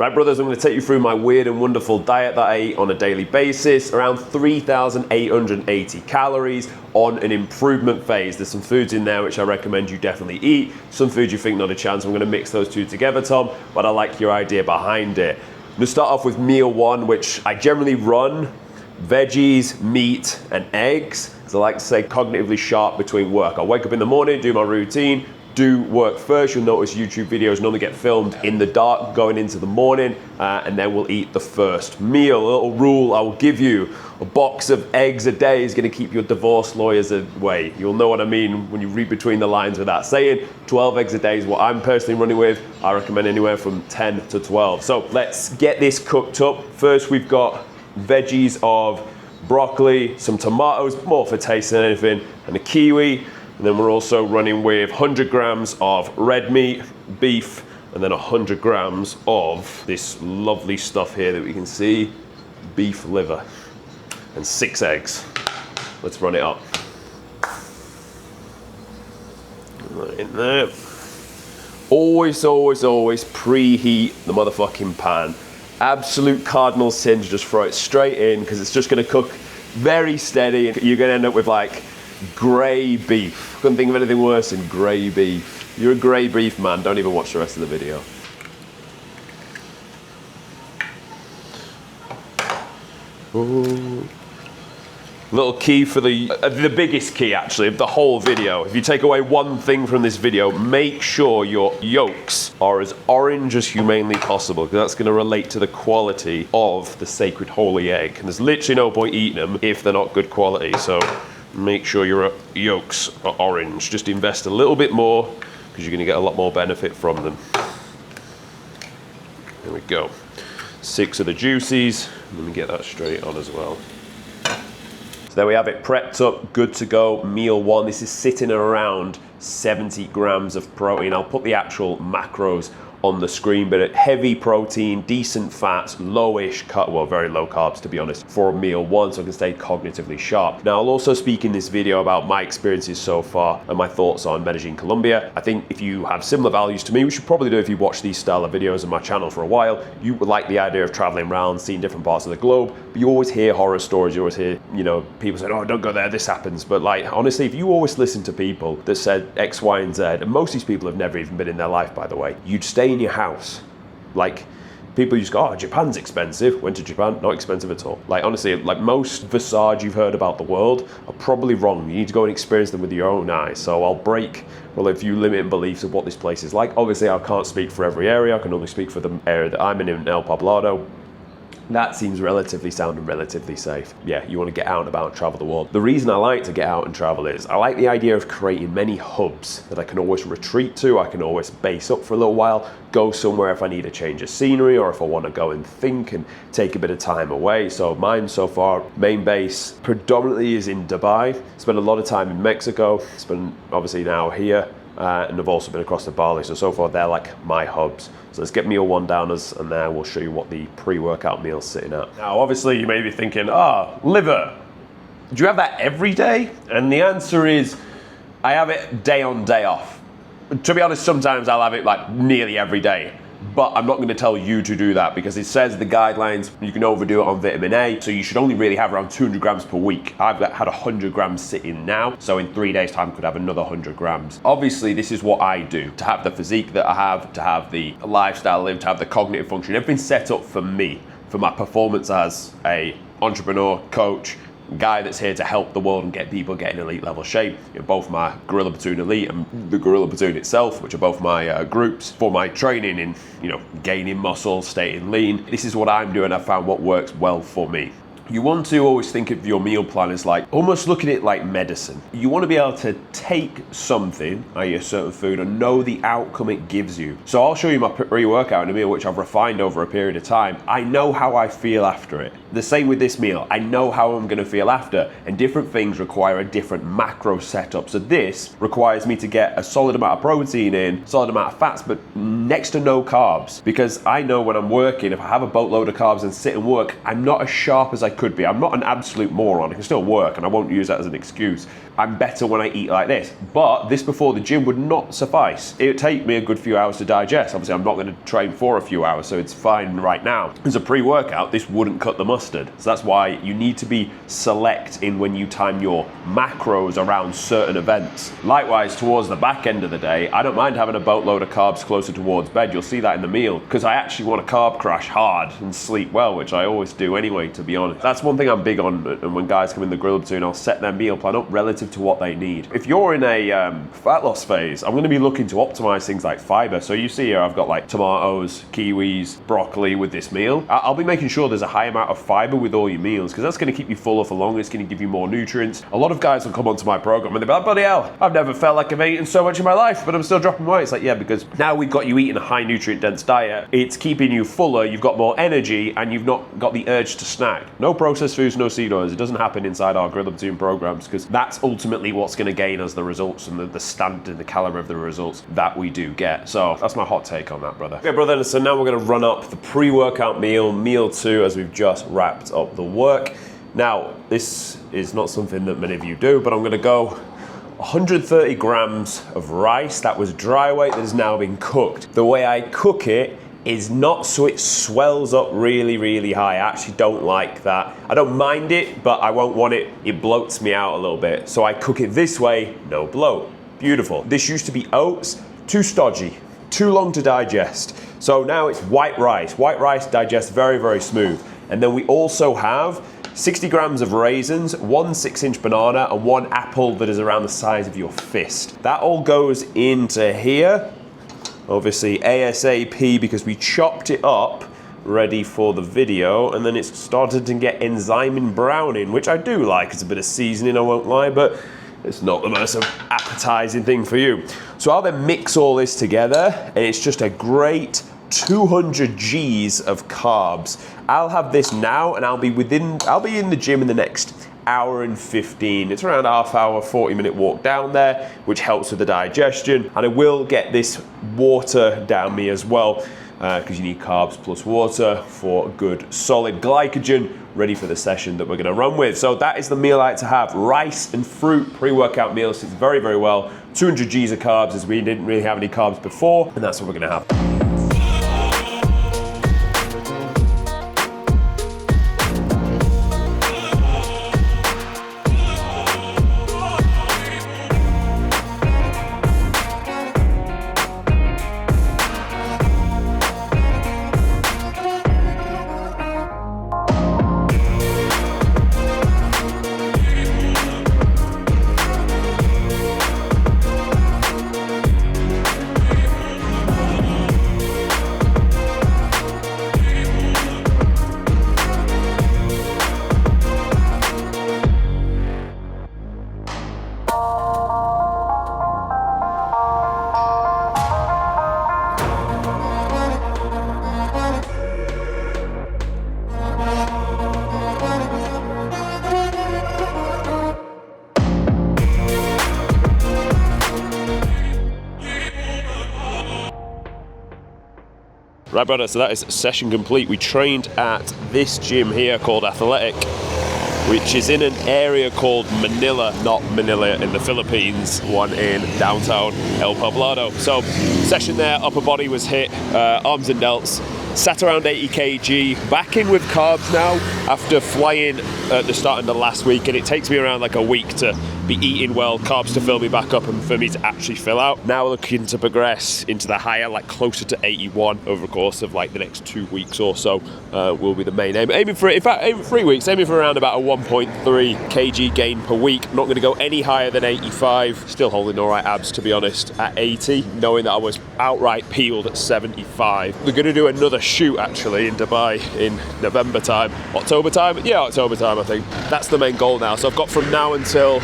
Right, brothers, I'm going to take you through my weird and wonderful diet that I eat on a daily basis. Around 3,880 calories on an improvement phase. There's some foods in there which I recommend you definitely eat. Some foods you think not a chance. I'm going to mix those two together, Tom, but I like your idea behind it. I'm going to start off with meal one, which I generally run veggies, meat, and eggs. Because I like to stay cognitively sharp between work. I'll wake up in the morning, do my routine, do work first. You'll notice YouTube videos normally get filmed in the dark going into the morning, and then we'll eat the first meal. A little rule I will give you: a box of eggs a day is going to keep your divorce lawyers away. You'll know what I mean when you read between the lines with that saying. 12 eggs a day is what I'm personally running with. I recommend anywhere from 10 to 12. So let's get this cooked up. First, we've got veggies of broccoli, some tomatoes, more for taste than anything, and a kiwi. And then we're also running with 100 grams of red meat, beef, and then 100 grams of this lovely stuff here that we can see, beef liver, and 6 eggs. Let's run it up. Right in there. Always, always, always preheat the motherfucking pan. Absolute cardinal sin to just throw it straight in, because it's just gonna cook very steady, and you're gonna end up with like grey beef. Couldn't think of anything worse than grey beef. You're a grey beef man, don't even watch the rest of the video. Ooh. Little key for the biggest key actually of the whole video. If you take away one thing from this video, make sure your yolks are as orange as humanly possible, because that's going to relate to the quality of the sacred holy egg. And there's literally no point eating them if they're not good quality. So make sure your yolks are orange. Just invest a little bit more, because you're going to get a lot more benefit from them. There we go. 6 of the juices. Let me get that straight on as well. So there we have it, prepped up, good to go. Meal one. This is sitting around 70 grams of protein. I'll put the actual macros on the screen, but heavy protein, decent fats, lowish well, very low carbs to be honest, for meal one, so I can stay cognitively sharp. Now I'll also speak in this video about my experiences so far and my thoughts on Medellin, Colombia. I think if you have similar values to me, which you probably do if you watch these style of videos on my channel for a while, you would like the idea of traveling around, seeing different parts of the globe, but you always hear horror stories, you always hear, you know, people saying, oh, don't go there, this happens. But like, honestly, if you always listen to people that said X, Y, and Z, and most of these people have never even been in their life, by the way, you'd stay in your house. Like, people just go, oh, Japan's expensive. Went to Japan, not expensive at all. Like, honestly, like most facades you've heard about the world are probably wrong. You need to go and experience them with your own eyes. So I'll break, well, a few limiting beliefs of what this place is like. Obviously, I can't speak for every area. I can only speak for the area that I'm in El Poblado. That seems relatively sound and relatively safe. Yeah, you want to get out and about and travel the world. The reason I like to get out and travel is I like the idea of creating many hubs that I can always retreat to. I can always base up for a little while, go somewhere if I need a change of scenery, or if I want to go and think and take a bit of time away. So mine so far, main base predominantly is in Dubai. Spent a lot of time in Mexico. Spent obviously now here. And I've also been across to Bali, so far they're like my hubs. So let's get meal one down us, and then we'll show you what the pre-workout meal's sitting at. Now obviously you may be thinking, liver, do you have that every day? And the answer is, I have it day on, day off. To be honest, sometimes I'll have it like nearly every day. But I'm not going to tell you to do that, because it says the guidelines you can overdo it on vitamin A, so you should only really have around 200 grams per week. I've had 100 grams sitting now, so in 3 days time I could have another 100 grams. Obviously this is what I do to have the physique that I have, to have the lifestyle I live, to have the cognitive function, everything's set up for me, for my performance as a entrepreneur, coach, guy that's here to help the world and get people get in elite level shape. Both my Gorilla Platoon Elite and the Gorilla Platoon itself, which are both my groups for my training in, gaining muscle, staying lean. This is what I'm doing. I found what works well for me. You want to always think of your meal plan as like, almost look at it like medicine. You want to be able to take something, i.e. a certain food, and know the outcome it gives you. So I'll show you my pre-workout in a meal, which I've refined over a period of time. I know how I feel after it. The same with this meal. I know how I'm going to feel after, and different things require a different macro setup. So this requires me to get a solid amount of protein in, solid amount of fats, but next to no carbs, because I know when I'm working, if I have a boatload of carbs and sit and work, I'm not as sharp as I could be. I'm not an absolute moron. It can still work, and I won't use that as an excuse. I'm better when I eat like this. But this before the gym would not suffice. It would take me a good few hours to digest. Obviously, I'm not going to train for a few hours, so it's fine right now. As a pre-workout, this wouldn't cut the mustard. So that's why you need to be select in when you time your macros around certain events. Likewise, towards the back end of the day, I don't mind having a boatload of carbs closer towards bed. You'll see that in the meal, because I actually want to carb crash hard and sleep well, which I always do anyway, to be honest. That's one thing I'm big on, and when guys come in the grill soon, I'll set their meal plan up relative to what they need. If you're in a fat loss phase, I'm going to be looking to optimize things like fiber. So you see here, I've got like tomatoes, kiwis, broccoli with this meal. I'll be making sure there's a high amount of fiber with all your meals, because that's going to keep you fuller for longer. It's going to give you more nutrients. A lot of guys will come onto my program and they'll be like, bloody hell, I've never felt like I've eaten so much in my life, but I'm still dropping weight. It's like, yeah, because now we've got you eating a high nutrient dense diet. It's keeping you fuller, you've got more energy, and you've not got the urge to snack. No processed foods, no seed oils. It doesn't happen inside our Grill Up Team programs, because that's ultimately what's going to gain us the results and the standard, the caliber of the results that we do get. So that's my hot take on that, brother. Okay, brother, so now we're going to run up the pre-workout meal 2, as we've just wrapped up the work. Now, this is not something that many of you do, but I'm going to go 130 grams of rice. That was dry weight that has now been cooked. The way I cook it is not so it swells up really, really high. I actually don't like that. I don't mind it, but I won't want it. It bloats me out a little bit. So I cook it this way, no bloat. Beautiful. This used to be oats, too stodgy, too long to digest. So now it's white rice. White rice digests very, very smooth. And then we also have 60 grams of raisins, 1 6-inch banana, and 1 apple that is around the size of your fist. That all goes into here. Obviously ASAP, because we chopped it up ready for the video, and then it's started to get enzyme in browning, which I do like. It's a bit of seasoning, I won't lie, but it's not the most appetizing thing for you. So I'll then mix all this together, and it's just a great 200 G's of carbs. I'll have this now, and I'll be in the gym in the next hour and 15. It's around half hour, 40-minute walk down there, which helps with the digestion. And I will get this water down me as well, because you need carbs plus water for good solid glycogen ready for the session that we're going to run with. So that is the meal I like to have. Rice and fruit pre-workout meal sits very, very well. 200 G's of carbs, as we didn't really have any carbs before, and that's what we're going to have. Right, brother, so that is session complete. We trained at this gym here called Athletic, which is in an area called Manila, not Manila in the Philippines, one in downtown El Poblado. So, session there, upper body was hit, arms and delts, sat around 80 kg, back in with carbs now after flying at the start of the last week, and it takes me around like a week to be eating well, carbs to fill me back up and for me to actually fill out. Now looking to progress into the higher, like closer to 81 over the course of like the next 2 weeks or so, will be the main aim. Aiming for 3 weeks, aiming for around about a 1.3 kg gain per week. Not going to go any higher than 85. Still holding all right abs, to be honest, at 80, knowing that I was outright peeled at 75. We're going to do another shoot actually in Dubai in November time, October time. Yeah, October time, I think. That's the main goal now. So I've got from now until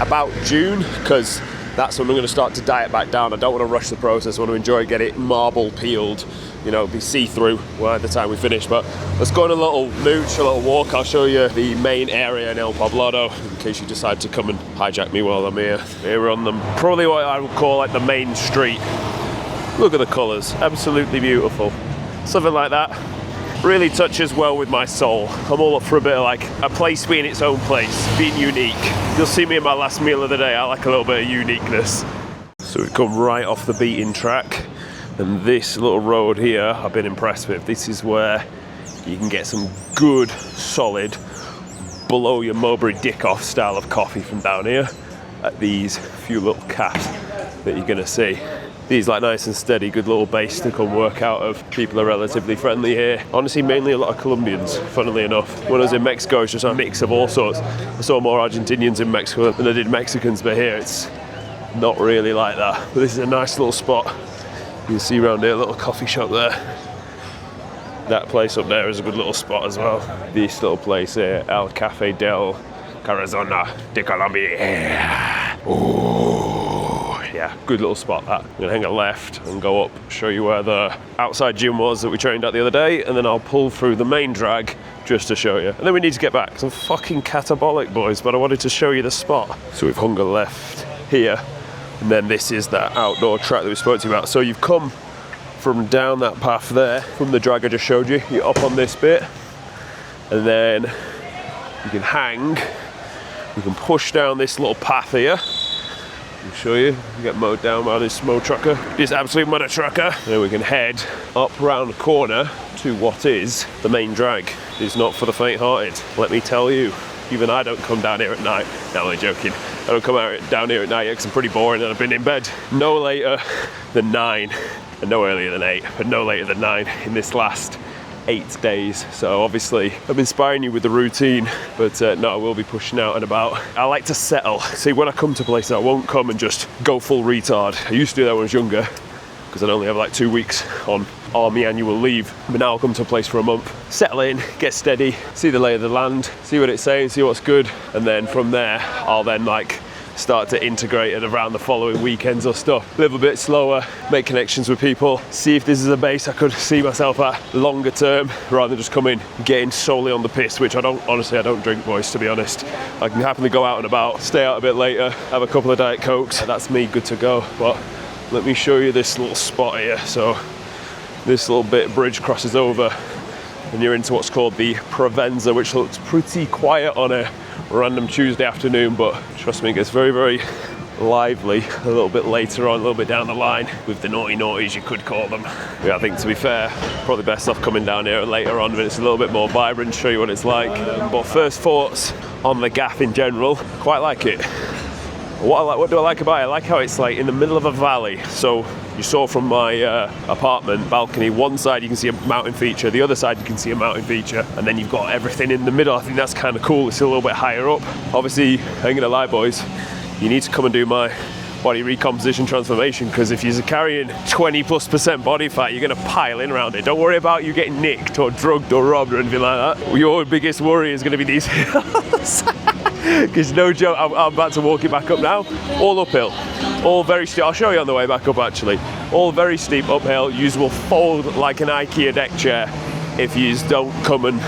about June, because that's when I'm going to start to diet back down. I don't want to rush the process. I want to enjoy, get it marble peeled, you know, be see-through by the time we finish. But let's go on a little mooch, a little walk. I'll show you the main area in El Poblado in case you decide to come and hijack me while I'm here on them. Probably what I would call like the main street. Look at the colours, absolutely beautiful. Something like that. really touches well with my soul. I'm all up for a bit of like a place being its own place, being unique. You'll see me in my last meal of the day, I like a little bit of uniqueness. So we've come right off the beaten track, and this little road here I've been impressed with. This is where you can get some good, solid, blow your Mowbray dick off style of coffee from down here at these few little caps that you're gonna see. These like nice and steady, good little base to come work out of. People are relatively friendly here. Honestly, mainly a lot of Colombians, funnily enough. When I was in Mexico, it's just a mix of all sorts. I saw more Argentinians in Mexico than I did Mexicans, but here it's not really like that. But this is a nice little spot. You can see around here, a little coffee shop there. That place up there is a good little spot as well. This little place here, El Café del Corazon de Colombia. Ooh. Yeah, good little spot that. I'm gonna hang a left and go up, show you where the outside gym was that we trained at the other day, and then I'll pull through the main drag just to show you. And then we need to get back, because I'm fucking catabolic, boys, but I wanted to show you the spot. So we've hung a left here, and then this is that outdoor track that we spoke to you about. So you've come from down that path there, from the drag I just showed you, you're up on this bit, and then you can hang, you can push down this little path here. I'll show you. We get mowed down by this mow trucker, this absolute mudder trucker. And then we can head up round the corner to what is the main drag. It's not for the faint-hearted, let me tell you. Even I don't come down here at night. No, I'm only joking. I don't come down here at night because I'm pretty boring and I've been in bed no later than 9, and no earlier than 8, but no later than 9 in this last 8 days. So obviously I'm inspiring you with the routine, but no, I will be pushing out and about. I like to settle. See, when I come to places, I won't come and just go full retard. I used to do that when I was younger, because I'd only have like 2 weeks on army annual leave. But now I'll come to a place for a month, settle in, get steady, see the lay of the land, see what it's saying, see what's good, and then from there I'll then like start to integrate it around the following weekends or stuff. Live a bit slower, make connections with people, see if this is a base I could see myself at longer term, rather than just coming getting solely on the piss, which I don't drink, boys, to be honest. I can happily go out and about, stay out a bit later, have a couple of Diet Cokes, that's me good to go. But let me show you this little spot here. So this little bridge crosses over and you're into what's called the Provenza, which looks pretty quiet on a random Tuesday afternoon, but trust me, it gets very, very lively a little bit later on, a little bit down the line, with the naughty naughties, you could call them. Yeah, I think, to be fair, probably best off coming down here later on when it's a little bit more vibrant, show you what it's like. But first thoughts on the gaff in general, quite like it. What do I like about it? I like how it's like in the middle of a valley. So you saw from my apartment balcony, one side you can see a mountain feature, the other side you can see a mountain feature, and then you've got everything in the middle. I think that's kind of cool. It's a little bit higher up. Obviously, I ain't gonna lie, boys, you need to come and do my body recomposition transformation, because if you're carrying 20+% body fat, you're gonna pile in around it. Don't worry about you getting nicked or drugged or robbed or anything like that. Your biggest worry is gonna be these hills. Because no joke, I'm about to walk it back up now. All uphill, all very steep. I'll show you on the way back up actually. All very steep uphill. You will fold like an IKEA deck chair if you don't come and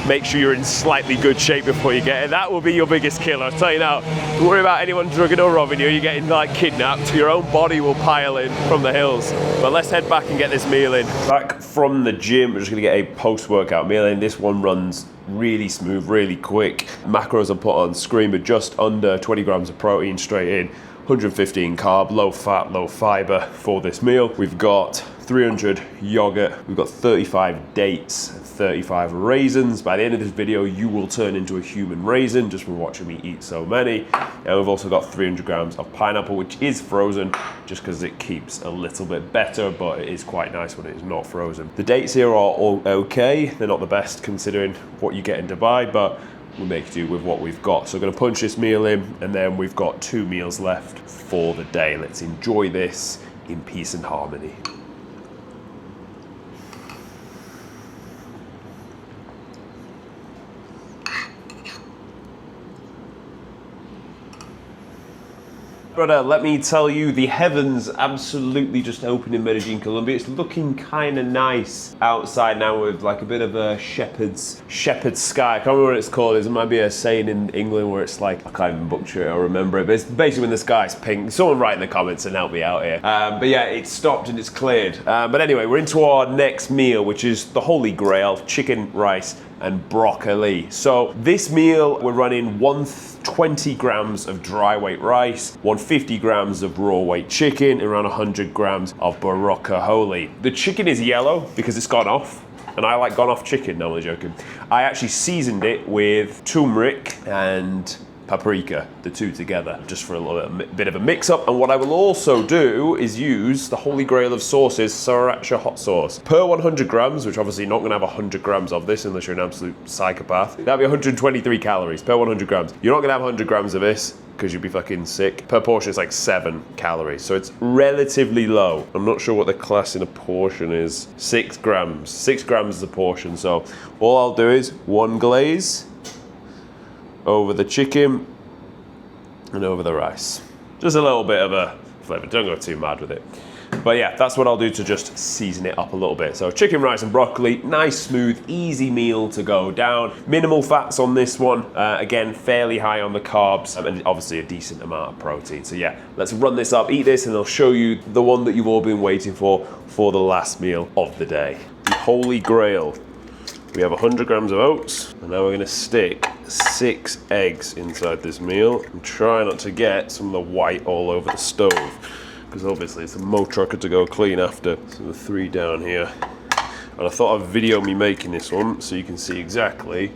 make sure you're in slightly good shape before you get it. That will be your biggest killer, I'll tell you now. Don't worry about anyone drugging or robbing you. You're getting like kidnapped. Your own body will pile in from the hills. But let's head back and get this meal in. Back from the gym, we're just gonna get a post-workout meal in. This one runs really smooth, really quick. Macros are put on screen, but just under 20 grams of protein straight in. 115 carb, low fat, low fiber for this meal. We've got 300 yogurt, we've got 35 dates, 35 raisins. By the end of this video, you will turn into a human raisin just from watching me eat so many. And we've also got 300 grams of pineapple, which is frozen just because it keeps a little bit better, but it is quite nice when it is not frozen. The dates here are all okay. They're not the best considering what you get in Dubai, but we'll make do with what we've got. So I'm gonna punch this meal in, and then we've got 2 meals left for the day. Let's enjoy this in peace and harmony. Brother, let me tell you, the heavens absolutely just opened in Medellin, Colombia. It's looking kind of nice outside now with like a bit of a shepherd's sky. I can't remember what it's called. There might be a saying in England where it's like, I can't even butcher it or remember it, but it's basically when the sky's pink. Someone write in the comments and help me out here. But yeah, it's stopped and it's cleared. But anyway, we're into our next meal, which is the holy grail, chicken, rice, and broccoli. So this meal, we're running 120 grams of dry weight rice, 150 grams of raw weight chicken, and around 100 grams of broccoli. The chicken is yellow because it's gone off. And I like gone off chicken, no, I'm joking. I actually seasoned it with turmeric and paprika, the two together, just for a little bit of a mix up. And what I will also do is use the holy grail of sauces, sriracha hot sauce. Per 100 grams, which obviously you're not gonna have 100 grams of this unless you're an absolute psychopath. That'd be 123 calories per 100 grams. You're not gonna have 100 grams of this because you'd be fucking sick. Per portion it's like 7 calories, so it's relatively low. I'm not sure what the class in a portion is. 6 grams. 6 grams is a portion, so all I'll do is one glaze over the chicken and over the rice. Just a little bit of a flavor, don't go too mad with it. But yeah, that's what I'll do to just season it up a little bit. So chicken, rice, and broccoli, nice, smooth, easy meal to go down. Minimal fats on this one. Again, fairly high on the carbs, and obviously a decent amount of protein. So yeah, let's run this up, eat this, and I'll show you the one that you've all been waiting for the last meal of the day. The holy grail. We have 100 grams of oats, and now we're gonna stick 6 eggs inside this meal and try not to get some of the white all over the stove, because obviously it's a mo trucker to go clean after. So the 3 down here. And I thought I'd video me making this one so you can see exactly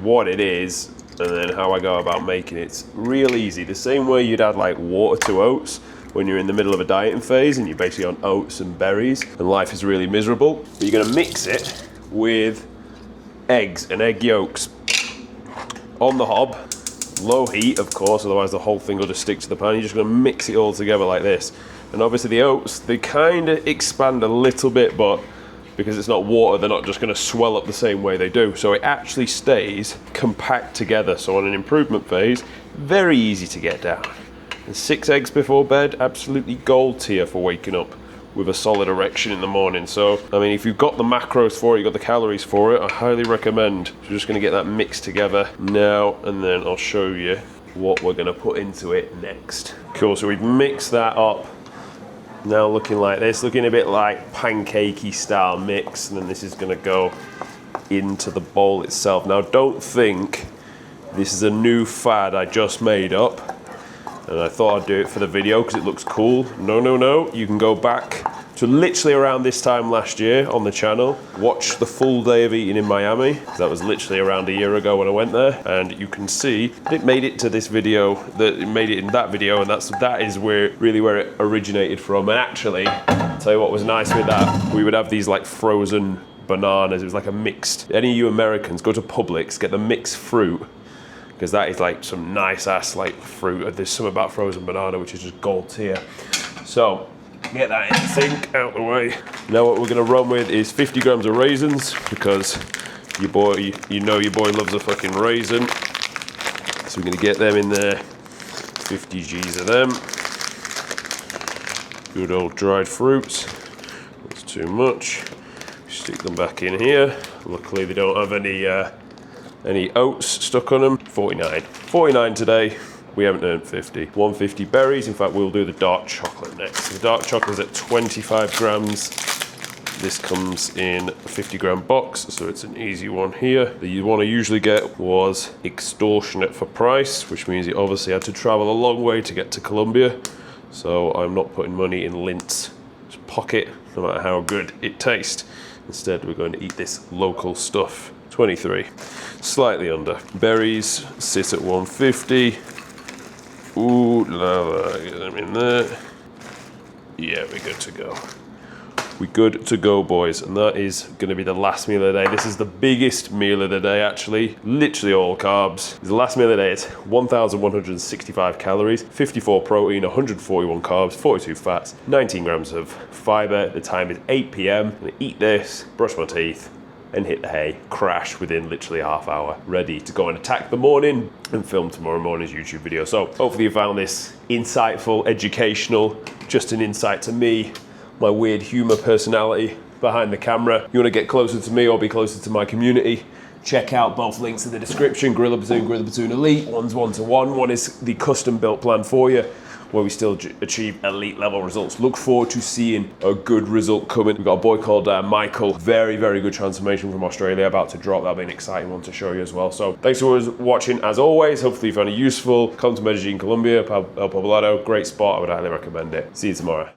what it is and then how I go about making it. It's real easy, the same way you'd add like water to oats when you're in the middle of a dieting phase and you're basically on oats and berries and life is really miserable. But you're gonna mix it with eggs and egg yolks on the hob, low heat of course, otherwise the whole thing will just stick to the pan. You're just going to mix it all together like this, and obviously the oats, they kind of expand a little bit, but because it's not water, they're not just going to swell up the same way they do, so it actually stays compact together. So on an improvement phase, very easy to get down. And 6 eggs before bed, absolutely gold tier for waking up with a solid erection in the morning. So, I mean, if you've got the macros for it, you've got the calories for it, I highly recommend. So we're just gonna get that mixed together now, and then I'll show you what we're gonna put into it next. Cool, so we've mixed that up. Now looking like this, looking a bit like pancakey style mix, and then this is gonna go into the bowl itself. Now don't think this is a new fad I just made up, and I thought I'd do it for the video because it looks cool. No. You can go back to literally around this time last year on the channel. Watch the full day of eating in Miami. That was literally around a year ago when I went there. And you can see that it made it to this video, that it made it in that video, and that is really where it originated from. And actually, I'll tell you what was nice with that, we would have these like frozen bananas. It was like a mixed, any of you Americans, go to Publix, get the mixed fruit, because that is like some nice ass like fruit. There's something about frozen banana which is just gold tier. So get that in the sink, out the way. Now what we're gonna run with is 50 grams of raisins, because your boy, you know your boy loves a fucking raisin. So we're gonna get them in there, 50 G's of them. Good old dried fruits, that's too much. Stick them back in here. Luckily they don't have any oats stuck on them. 49 today. We haven't earned 50. 150 berries. In fact, we'll do the dark chocolate next. The dark chocolate is at 25 grams. This comes in a 50 gram box, so it's an easy one here. The one I usually get was extortionate for price, which means you obviously had to travel a long way to get to Colombia. So I'm not putting money in Lint's pocket, no matter how good it tastes. Instead, we're going to eat this local stuff. 23, slightly under. Berries sit at 150. Ooh, lava, get them in there. Yeah, we're good to go. We're good to go, boys. And that is gonna be the last meal of the day. This is the biggest meal of the day, actually. Literally all carbs. It's the last meal of the day. It's 1,165 calories, 54 protein, 141 carbs, 42 fats, 19 grams of fiber. The time is 8 p.m. I'm gonna eat this, brush my teeth, and hit the hay, crash within literally a half hour, ready to go and attack the morning and film tomorrow morning's YouTube video. So hopefully you found this insightful, educational, just an insight to me, my weird humor personality behind the camera. You want to get closer to me or be closer to my community, check out both links in the description. Gorilla Platoon, Gorilla Platoon Elite. One's 1-to-1. One is the custom built plan for you, where we still achieve elite level results. Look forward to seeing a good result coming. We've got a boy called Michael. Very, very good transformation from Australia about to drop. That'll be an exciting one to show you as well. So thanks for watching as always. Hopefully you found it useful. Come to Medellin, Colombia, El Poblado. Great spot. I would highly recommend it. See you tomorrow.